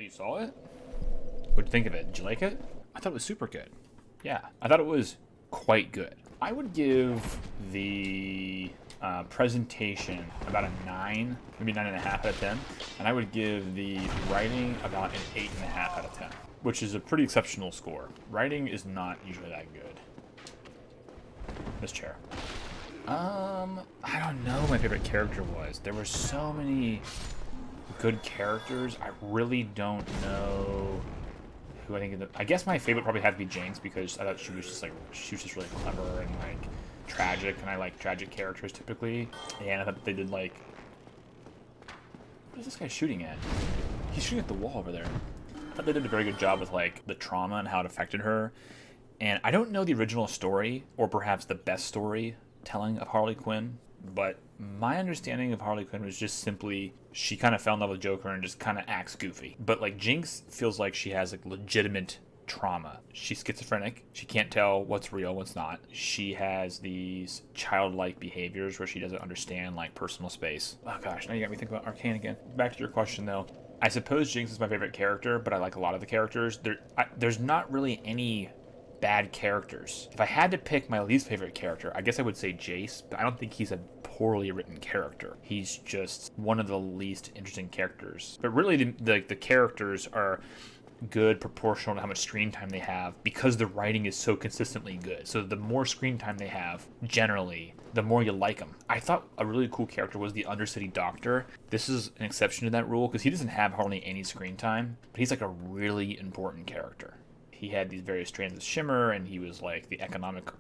you saw it? What'd you think of it? Did you like it? I thought it was super good. Yeah, I thought it was quite good. I would give the presentation about a 9, maybe 9.5 out of 10. And I would give the writing about an 8.5 out of 10, which is a pretty exceptional score. Writing is not usually that good. This chair. I don't know what my favorite character was. There were so many good characters. I really don't know who I think. I guess my favorite probably had to be Jinx, because I thought she was just really clever and like tragic, and I like tragic characters typically. And I thought they did like, what is this guy shooting at? He's shooting at the wall over there. I thought they did a very good job with like the trauma and how it affected her. And I don't know the original story, or perhaps the best story telling of Harley Quinn, but my understanding of Harley Quinn was just simply she kind of fell in love with Joker and just kind of acts goofy. But like Jinx feels like she has like legitimate trauma. She's schizophrenic. She can't tell what's real, what's not. She has these childlike behaviors where she doesn't understand like personal space. Oh gosh, now you got me thinking about Arcane again. Back to your question though. I suppose Jinx is my favorite character, but I like a lot of the characters. There's not really any bad characters. If I had to pick my least favorite character, I guess I would say Jace, but I don't think he's a poorly written character. He's just one of the least interesting characters. But really, the characters are good proportional to how much screen time they have, because the writing is so consistently good. So the more screen time they have, generally, the more you like them. I thought a really cool character was the Undercity Doctor. This is an exception to that rule, because he doesn't have hardly any screen time, but he's like a really important character. He had these various strands of Shimmer, and he was like the economic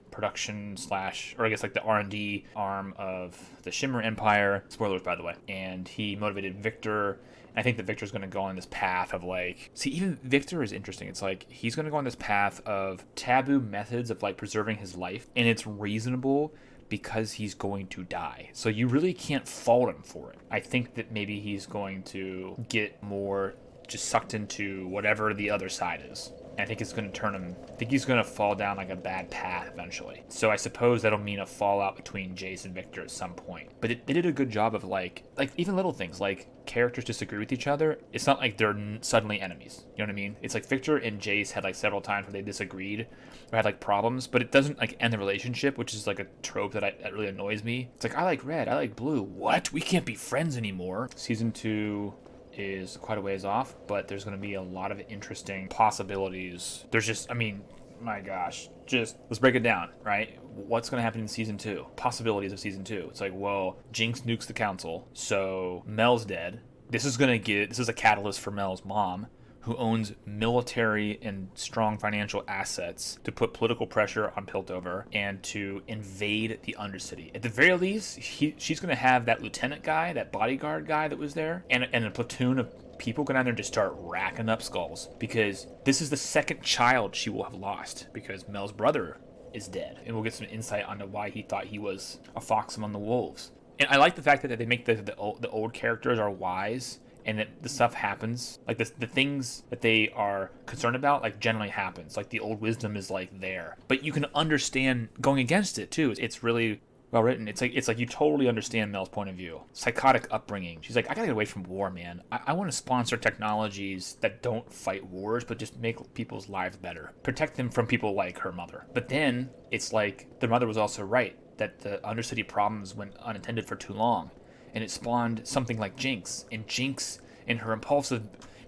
production slash, or I guess like the R&D arm of the Shimmer Empire. Spoilers, by the way. And he motivated Victor. And I think that Victor's going to go on this path of like, see, even Victor is interesting. It's like he's going to go on this path of taboo methods of like preserving his life, and it's reasonable because he's going to die. So you really can't fault him for it. I think that maybe he's going to get more just sucked into whatever the other side is. And I think it's going to turn him, I think he's going to fall down like a bad path eventually. So I suppose that'll mean a fallout between Jace and Victor at some point. But they did a good job of like even little things, like characters disagree with each other. It's not like they're suddenly enemies. You know what I mean? It's like Victor and Jace had like several times where they disagreed or had like problems, but it doesn't like end the relationship, which is like a trope that really annoys me. It's like, I like red, I like blue. What? We can't be friends anymore. Season 2 is quite a ways off, but there's going to be a lot of interesting possibilities. There's just, I mean, my gosh, just let's break it down, right? What's going to happen in season 2? Possibilities of season 2. It's like, well, Jinx nukes the council, so Mel's dead. This is a catalyst for Mel's mom, who owns military and strong financial assets, to put political pressure on Piltover and to invade the Undercity. At the very least, she's going to have that lieutenant guy, that bodyguard guy that was there, and a platoon of people go down there and just start racking up skulls, because this is the second child she will have lost, because Mel's brother is dead. And we'll get some insight onto why he thought he was a fox among the wolves. And I like the fact that they make the old characters are wise, and that the stuff happens, like the things that they are concerned about, like generally happens. Like the old wisdom is like there, but you can understand going against it too. It's really well written. It's like you totally understand Mel's point of view. Psychotic upbringing. She's like, I gotta get away from war, man. I want to sponsor technologies that don't fight wars, but just make people's lives better. Protect them from people like her mother. But then it's like the mother was also right, that the Undercity problems went unattended for too long. And it spawned something like Jinx. And Jinx, in her impulsive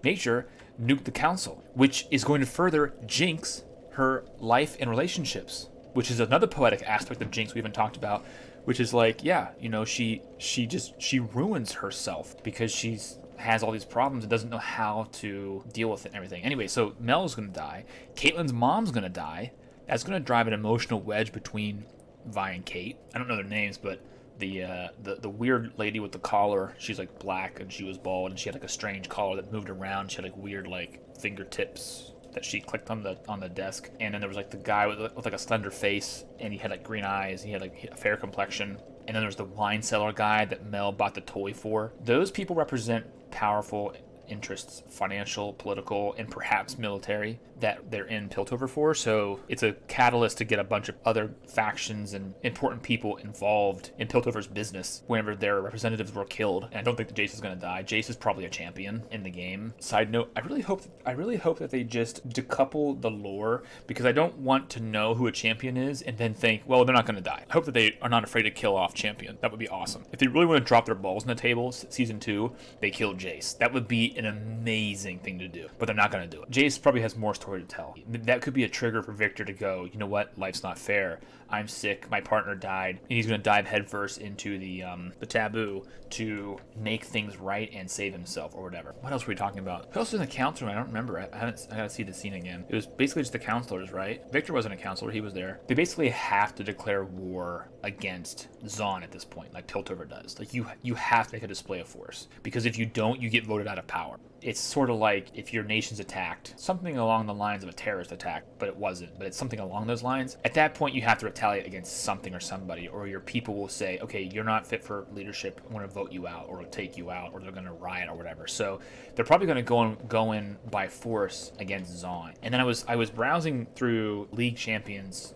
nature, nuked the council, which is going to further Jinx, her life and relationships, which is another poetic aspect of Jinx we haven't talked about, which is like, yeah, you know, she ruins herself because has all these problems and doesn't know how to deal with it and everything. Anyway, so Mel's going to die. Caitlyn's mom's going to die. That's going to drive an emotional wedge between Vi and Kate. I don't know their names, but the weird lady with the collar, she's like black and she was bald and she had like a strange collar that moved around. She had like weird like fingertips that she clicked on the desk. And then there was like the guy with like a slender face, and he had like green eyes, and he had like a fair complexion. And then there's the wine cellar guy that Mel bought the toy for. Those people represent powerful interests, financial, political, and perhaps military, that they're in Piltover for. So it's a catalyst to get a bunch of other factions and important people involved in Piltover's business whenever their representatives were killed. And I don't think that Jace is going to die. Jace is probably a champion in the game. Side note, I really hope that they just decouple the lore, because I don't want to know who a champion is and then think, well, they're not going to die. I hope that they are not afraid to kill off champion. That would be awesome. If they really want to drop their balls on the table, season 2, they kill Jace. That would be an amazing thing to do, but they're not going to do it. Jace probably has more story to tell. That could be a trigger for Victor to go, you know what, life's not fair. I'm sick, my partner died, and he's going to dive headfirst into the taboo to make things right and save himself or whatever. What else were we talking about? Who else was in the council room? I don't remember. I gotta see the scene again. It was basically just the counselors, right? Victor wasn't a counselor, he was there. They basically have to declare war against Zaun at this point, like Piltover does. Like you have to make a display of force, because if you don't, you get voted out of power. It's sort of like if your nation's attacked, something along the lines of a terrorist attack, but it wasn't, but it's something along those lines. At that point, you have to retaliate against something or somebody, or your people will say, okay, you're not fit for leadership, I'm going to vote you out, or take you out, or they're going to riot or whatever. So they're probably going to go in by force against Zaun. And then I was browsing through League Champions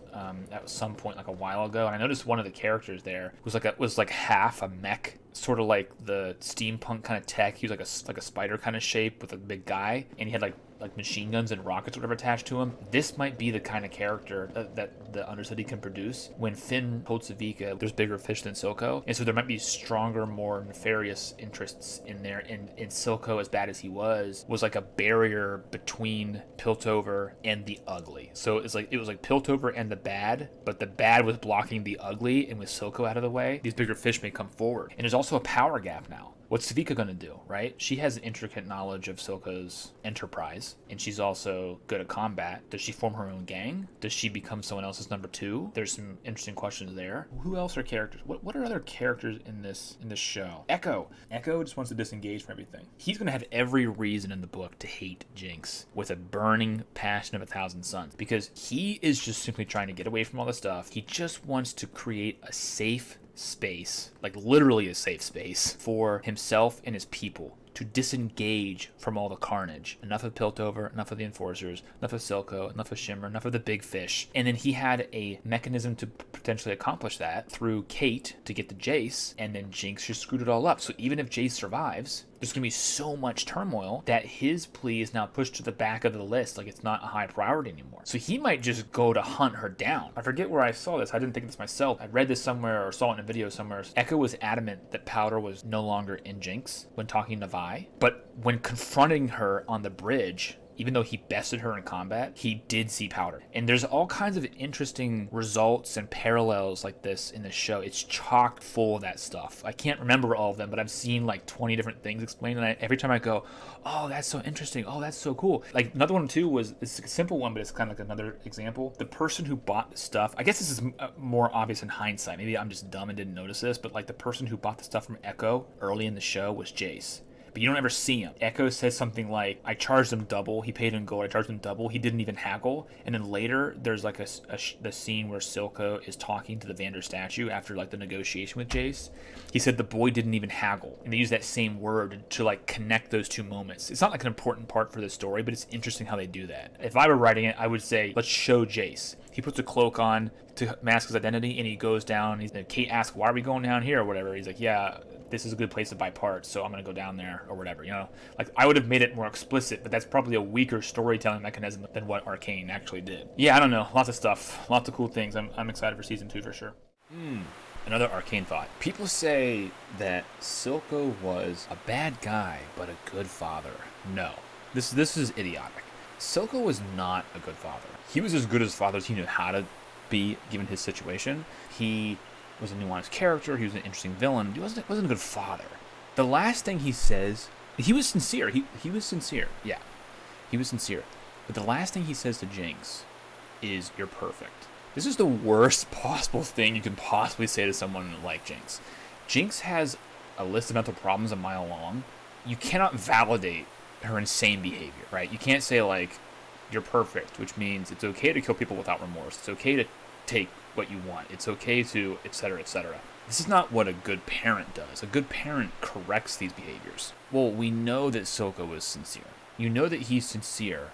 at some point like a while ago, and I noticed one of the characters there was like half a mech, sort of like the steampunk kind of tech. He was like a spider kind of shape with a big guy, and he had like machine guns and rockets or whatever attached to him. This might be the kind of character that the Undercity can produce. When Finn told Savika there's bigger fish than Silco, and so there might be stronger, more nefarious interests in there. And Silco, as bad as he was like a barrier between Piltover and the ugly. So it was like Piltover and the bad, but the bad was blocking the ugly, and with Silco out of the way, these bigger fish may come forward. And there's also a power gap now. What's Savika going to do, right? She has intricate knowledge of Silco's enterprise, and she's also good at combat. Does she form her own gang? Does she become someone else's number 2? There's some interesting questions there. Who else are characters? What are other characters in this show? Echo just wants to disengage from everything. He's going to have every reason in the book to hate Jinx with a burning passion of 1,000 suns, because he is just simply trying to get away from all this stuff. He just wants to create a safe space, like literally a safe space, for himself and his people to disengage from all the carnage. Enough of Piltover, enough of the Enforcers, enough of Silco, enough of Shimmer, enough of the big fish. And then he had a mechanism to potentially accomplish that through Kate to get to Jace, and then Jinx just screwed it all up. So even if Jace survives, there's going to be so much turmoil that his plea is now pushed to the back of the list, like it's not a high priority anymore. So he might just go to hunt her down. I forget where I saw this. I didn't think of this myself. I read this somewhere or saw it in a video somewhere. Echo was adamant that Powder was no longer in Jinx when talking to Vi, but when confronting her on the bridge, even though he bested her in combat, he did see Powder. And there's all kinds of interesting results and parallels like this in the show. It's chock full of that stuff. I can't remember all of them, but I've seen like 20 different things explained, and every time I go, oh, that's so interesting, oh, that's so cool. Like another one too was, it's a simple one, but it's kind of like another example. The person who bought the stuff, I guess this is more obvious in hindsight, maybe I'm just dumb and didn't notice this, but like the person who bought the stuff from Echo early in the show was Jace. But you don't ever see him. Echo says something like, I charged him double. He paid in gold. I charged him double. He didn't even haggle. And then later, there's like the scene where Silco is talking to the Vander statue after like the negotiation with Jace. He said the boy didn't even haggle. And they use that same word to like connect those two moments. It's not like an important part for the story, but it's interesting how they do that. If I were writing it, I would say, let's show Jace. He puts a cloak on to mask his identity, and he goes down. Kate asks, why are we going down here or whatever? He's like, yeah, this is a good place to buy parts, so I'm going to go down there or whatever, you know? Like, I would have made it more explicit, but that's probably a weaker storytelling mechanism than what Arcane actually did. Yeah, I don't know. Lots of stuff. Lots of cool things. I'm excited for Season 2 for sure. Another Arcane thought. People say that Silco was a bad guy, but a good father. No. This is idiotic. Silco was not a good father. He was as good as fathers he knew how to be, given his situation. He was a nuanced character. He was an interesting villain. He wasn't a good father. The last thing he says, he was sincere. He was sincere. Yeah, he was sincere. But the last thing he says to Jinx is, "You're perfect." This is the worst possible thing you can possibly say to someone like Jinx. Jinx has a list of mental problems a mile long. You cannot validate her insane behavior, right? You can't say like, "You're perfect," which means it's okay to kill people without remorse. It's okay to take what you want. It's okay to, etc., etc. This is not what a good parent does. A good parent corrects these behaviors. Well, we know that Silco was sincere. You know that he's sincere.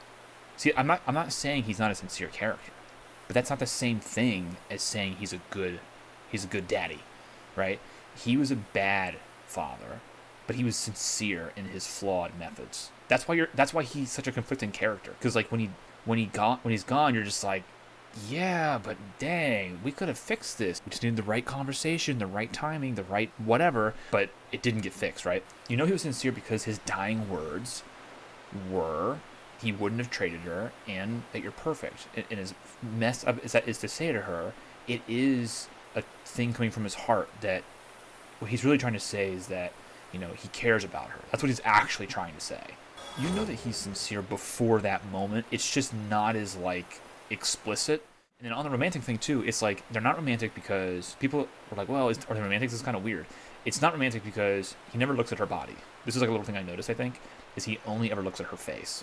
See, I'm not saying he's not a sincere character, but that's not the same thing as saying he's a good daddy, right? He was a bad father, but he was sincere in his flawed methods. That's why he's such a conflicting character. Because like when he's gone, you're just like, yeah, but dang, we could have fixed this. We just needed the right conversation, the right timing, the right whatever, but it didn't get fixed, right? You know he was sincere because his dying words were he wouldn't have traded her and that you're perfect. And as messed up as that is to say to her, it is a thing coming from his heart that what he's really trying to say is that, you know, he cares about her. That's what he's actually trying to say. You know that he's sincere before that moment. It's just not as, like, explicit. And then on the romantic thing, too, it's like they're not romantic because people are like, well, are they romantic? This is kind of weird. It's not romantic because he never looks at her body. This is like a little thing I noticed, I think, is he only ever looks at her face.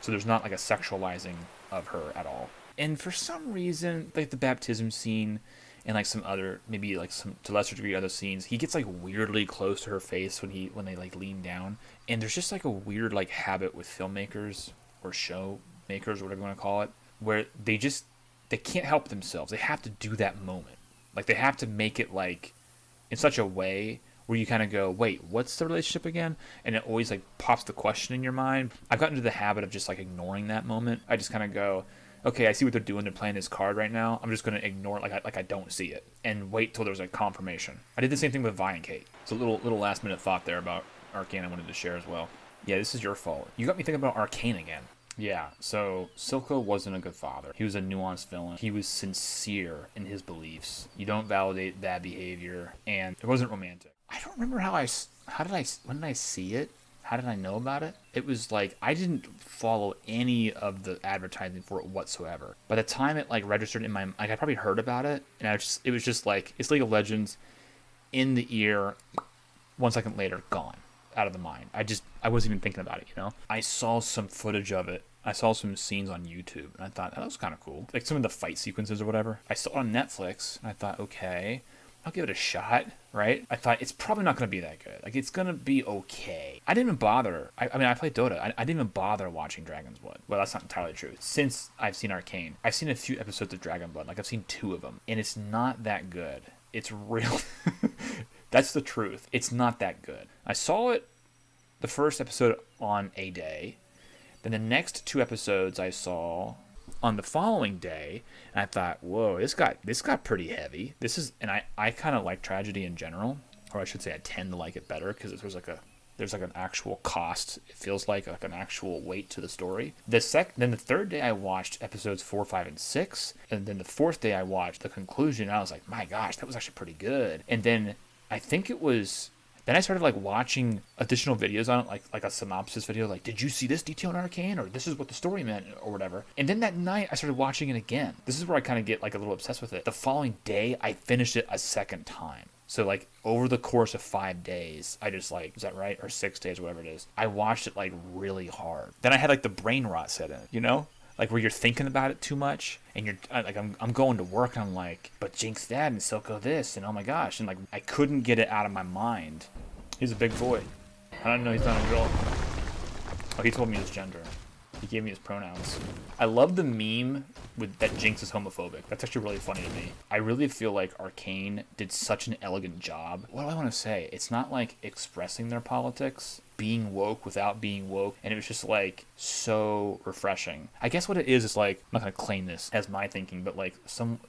So there's not like a sexualizing of her at all. And for some reason, like the baptism scene and like some other, maybe like some to lesser degree other scenes, he gets like weirdly close to her face when they like lean down. And there's just like a weird like habit with filmmakers or show makers or whatever you want to call it, where they can't help themselves. They have to do that moment. Like they have to make it like in such a way where you kind of go, wait, what's the relationship again? And it always like pops the question in your mind. I've gotten into the habit of just like ignoring that moment. I just kind of go, okay, I see what they're doing. They're playing this card right now. I'm just going to ignore it like I don't see it and wait till there's a confirmation. I did the same thing with Vi and Kate. It's a little last minute thought there about Arcane I wanted to share as well. Yeah, this is your fault. You got me thinking about Arcane again. Yeah, so Silco wasn't a good father. He was a nuanced villain. He was sincere in his beliefs. You don't validate that behavior, and it wasn't romantic. I don't remember when did I see it? How did I know about it? It was like, I didn't follow any of the advertising for it whatsoever. By the time it like registered in my, like I probably heard about it, and it was just like, it's League of Legends, in the ear, 1 second later, gone. Out of the mind. I wasn't even thinking about it, you know? I saw some footage of it. I saw some scenes on YouTube, and I thought, that was kind of cool. Like some of the fight sequences or whatever. I saw it on Netflix, and I thought, okay, I'll give it a shot, right? I thought, it's probably not going to be that good. Like, it's going to be okay. I didn't even bother. I mean, I played Dota. I didn't even bother watching Dragon's Blood. Well, that's not entirely true. Since I've seen Arcane, I've seen a few episodes of Dragon Blood. Like, I've seen 2 of them, and it's not that good. It's real... That's the truth. It's not that good. I saw it the first episode on a day. Then the next 2 episodes I saw on the following day, and I thought, whoa, this got pretty heavy. And I kind of like tragedy in general, or I should say I tend to like it better because there's like an actual cost. It feels like an actual weight to the story. Then the third day I watched episodes 4, 5, and 6, and then the fourth day I watched the conclusion. And I was like, my gosh, that was actually pretty good. And then I think it was. Then I started like watching additional videos on it, like a synopsis video, like, did you see this detail in Arcane, or this is what the story meant, or whatever. And then that night I started watching it again. This is where I kind of get like a little obsessed with it. The following day I finished it a second time. So like over the course of 5 days, I just like, is that right? Or 6 days, whatever it is. I watched it like really hard. Then I had like the brain rot set in, you know? Like where you're thinking about it too much, and you're like, I'm going to work, and I'm like, but Jinx that, and Silco this, and oh my gosh, and like I couldn't get it out of my mind. He's a big boy. I don't know he's not a girl. Oh, he told me his gender. He gave me his pronouns. I love the meme with that Jinx is homophobic. That's actually really funny to me. I really feel like Arcane did such an elegant job. What do I want to say? It's not like expressing their politics, being woke without being woke, and it was just like so refreshing. I guess what it is like, I'm not gonna claim this as my thinking, but like some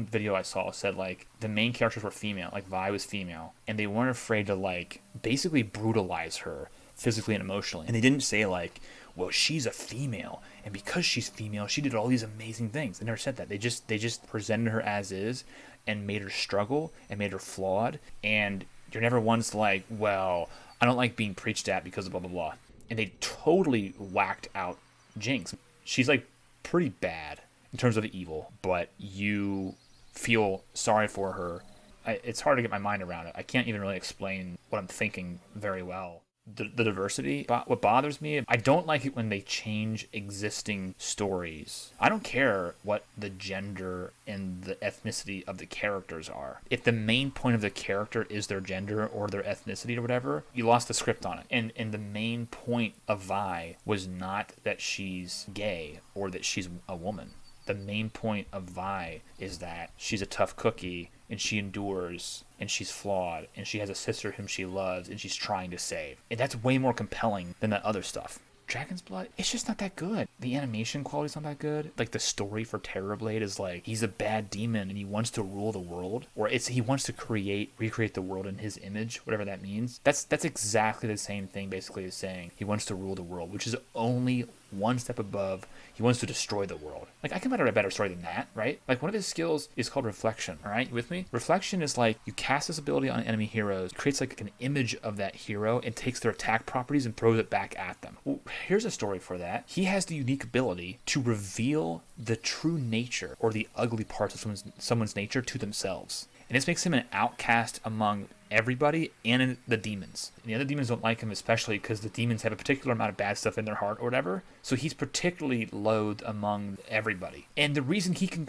video I saw said like the main characters were female, like Vi was female, and they weren't afraid to like basically brutalize her physically and emotionally. And they didn't say like, well, she's a female, and because she's female, she did all these amazing things. They never said that. They just presented her as is and made her struggle and made her flawed. And you're never once like, well, I don't like being preached at because of blah, blah, blah. And they totally whacked out Jinx. She's like pretty bad in terms of evil, but you feel sorry for her. It's hard to get my mind around it. I can't even really explain what I'm thinking very well. the diversity. But what bothers me, I don't like it when they change existing stories. I don't care what the gender and the ethnicity of the characters are. If the main point of the character is their gender or their ethnicity or whatever, you lost the script on it. And the main point of Vi was not that she's gay or that she's a woman. The main point of Vi is that she's a tough cookie and she endures and she's flawed and she has a sister whom she loves and she's trying to save. And that's way more compelling than that other stuff. Dragon's Blood, it's just not that good. The animation quality's not that good. Like, the story for Terrorblade is like, he's a bad demon and he wants to rule the world. Or he wants to recreate the world in his image, whatever that means. That's exactly the same thing, basically, as saying he wants to rule the world, which is only one step above. He wants to destroy the world. Like, I can write a better story than that, right? Like, one of his skills is called Reflection, all right? You with me? Reflection is like, you cast this ability on enemy heroes, creates like an image of that hero, and takes their attack properties and throws it back at them. Well, here's a story for that. He has the unique ability to reveal the true nature or the ugly parts of someone's nature to themselves. And this makes him an outcast among everybody and the demons. And the other demons don't like him, especially because the demons have a particular amount of bad stuff in their heart or whatever. So he's particularly loathed among everybody. And the reason he can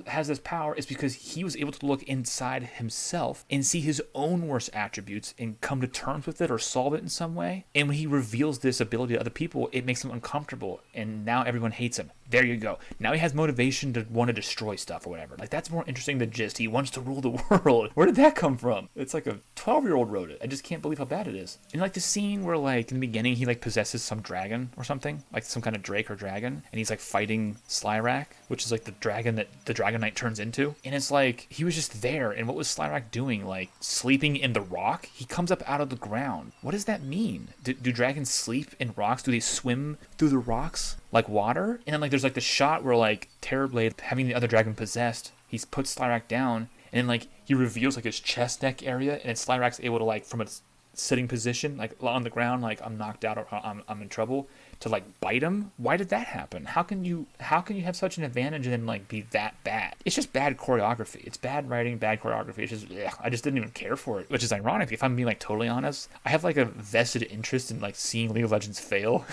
has this power is because he was able to look inside himself and see his own worst attributes and come to terms with it or solve it in some way. And when he reveals this ability to other people, it makes him uncomfortable. And now everyone hates him. There you go. Now he has motivation to want to destroy stuff or whatever. Like, that's more interesting than just he wants to rule the world. Where did that come from? It's like a 12-year-old wrote it. I just can't believe how bad it is. And like the scene where, like, in the beginning he like possesses some dragon or something, like some kind of drake or dragon, and he's like fighting Slyrak, which is like the dragon that the Dragon Knight turns into. And it's like he was just there, and what was Slyrak doing? Like, sleeping in the rock? He comes up out of the ground. What does that mean? Do dragons sleep in rocks? Do they swim through the rocks like water? And then like there's like the shot where like Terrorblade, having the other dragon possessed, he's put Slyrak down, and then like he reveals like his chest neck area, and then Slyrak's able to, like, from a sitting position, like on the ground, like I'm knocked out or I'm in trouble, to like bite him. Why did that happen? How can you have such an advantage and then like be that bad? It's just bad choreography. It's bad writing, bad choreography. It's just, I just didn't even care for it, which is ironic. If I'm being like totally honest, I have like a vested interest in like seeing League of Legends fail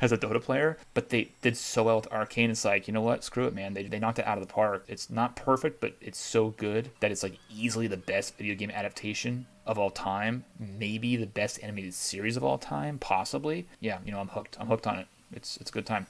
as a Dota player, but they did so well with Arcane. It's like, you know what? Screw it, man. They knocked it out of the park. It's not perfect, but it's so good that it's like easily the best video game adaptation of all time, maybe the best animated series of all time, possibly. Yeah, I'm hooked. I'm hooked on it. It's a good time.